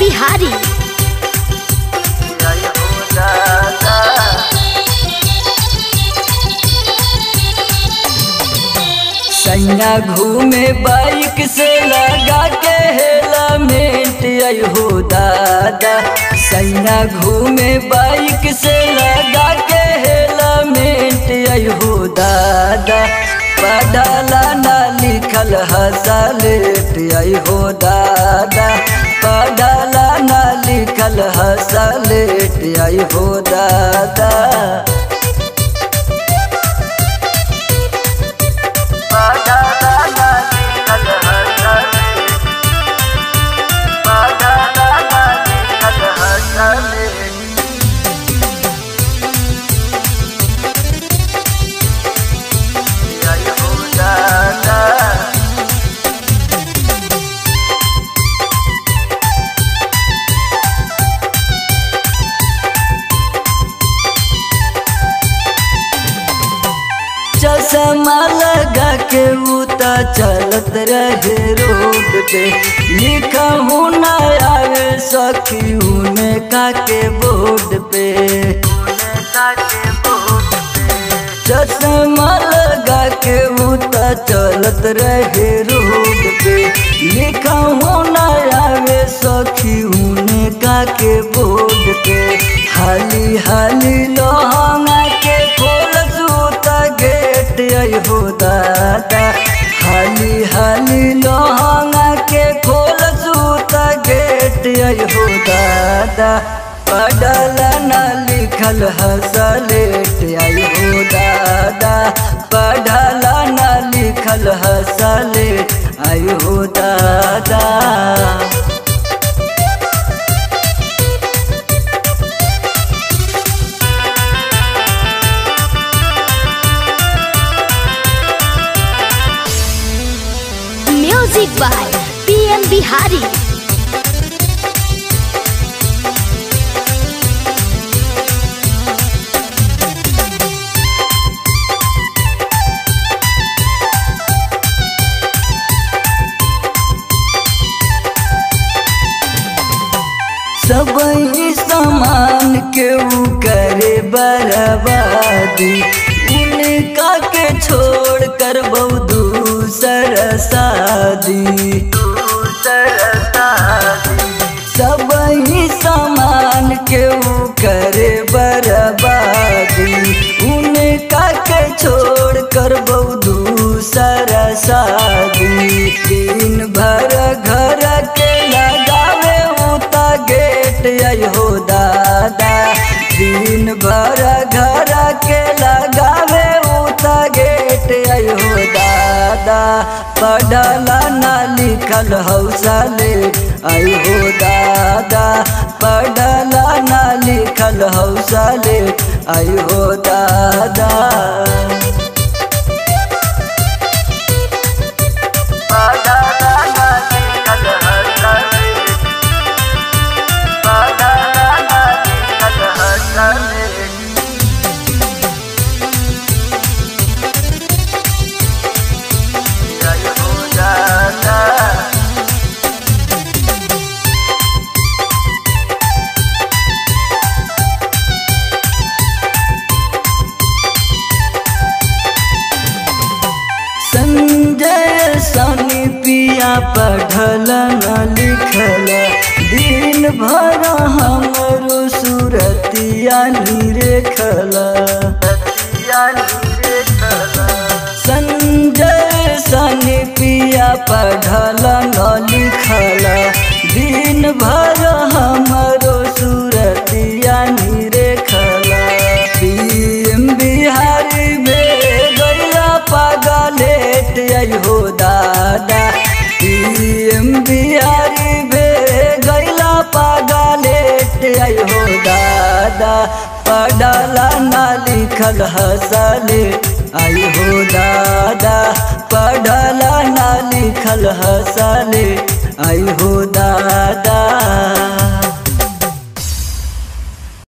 बिहारी। सैया घूमे बाइक से लगा के हेलमेट आई हो दादा। सैया घूमे बाइक से लगा के हेलमेट आई हो दादा। पढ़ला ना लिखल हसलेट आई हो दादा। पढ़ला ना लिखल हसलेट आई हो दादा। चश्मा लगा के उता चलत रहे रोड पे। लिखा हूँ ना आवे सखी उने का के बोर्ड पे। चश्मा लगा के उता चलत रहे रोड पे। लिखा हूँ ना आवे सखी उने का के बोर्ड पे। हाली हाली लोहंगा के खोल सूता गेट आई हो दादा। हाली हाली लोहंगा के खोल सूता गेट आई हो दादा। पढ़ला ना लिखल हसलेट आई हो दादा। पढ़ला ना लिखल हसलेट आई हो दादा। Music by PM Bihari. सब सामान के करे बर्बादी। उनका के छोड़ कर बहु दूसर शादी। सब सामान के करे बर्बादी। उनका के छोड़ कर बहु दूसर शादी। दिन भर घर के लगावे उता गेट आई हो दादा। दिन भर घर के लगावे उता गेट आई हो दादा। पढ़ला ना लिखल हौसलेट आई हो दादा। पढ़ला ना लिखल हौसलेट आई हो दादा। संजय सनी पिया पढ़ल न लिखल। दिन भर हमरो सूरतिया निरेखल। संजय सनी पिया पढ़ल न लिखल। दिन भर हमरो सूरतिया निरेखल। PM बिहारी पागलेट आई हो दादा। PM बिहारी गैला पागलेट आई हो दादा। पढ़ला ना लिखल हसलेट आई हो दादा। पढ़ला ना लिखल हसलेट आई हो दादा।